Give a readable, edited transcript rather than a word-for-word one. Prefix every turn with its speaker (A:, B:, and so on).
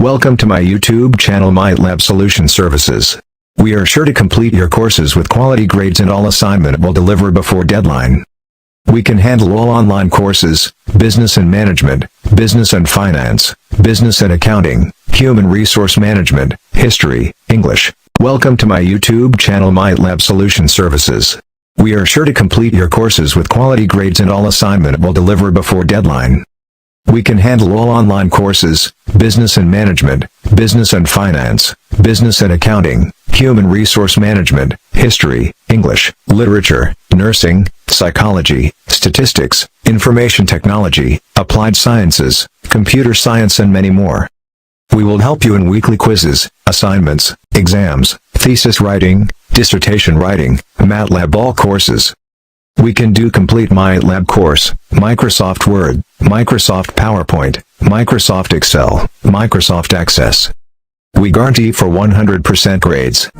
A: Welcome to my YouTube channel MyLab Solution Services. We are sure to complete your courses with quality grades and all assignment will deliver before deadline. We can handle all online courses, business and management, business and finance, business and accounting, human resource management, history, English. Welcome to my YouTube channel MyLab Solution Services. We are sure to complete your courses with quality grades and all assignment will deliver before deadline. We can handle all online courses, business and management, business and finance, business and accounting, human resource management, history, English, literature, nursing, psychology, statistics, information technology, applied sciences, computer science and many more. We will help you in weekly quizzes, assignments, exams, thesis writing, dissertation writing, MATLAB all courses. We can do complete MyLab course, Microsoft Word, Microsoft PowerPoint, Microsoft Excel, Microsoft Access. We guarantee for 100% grades.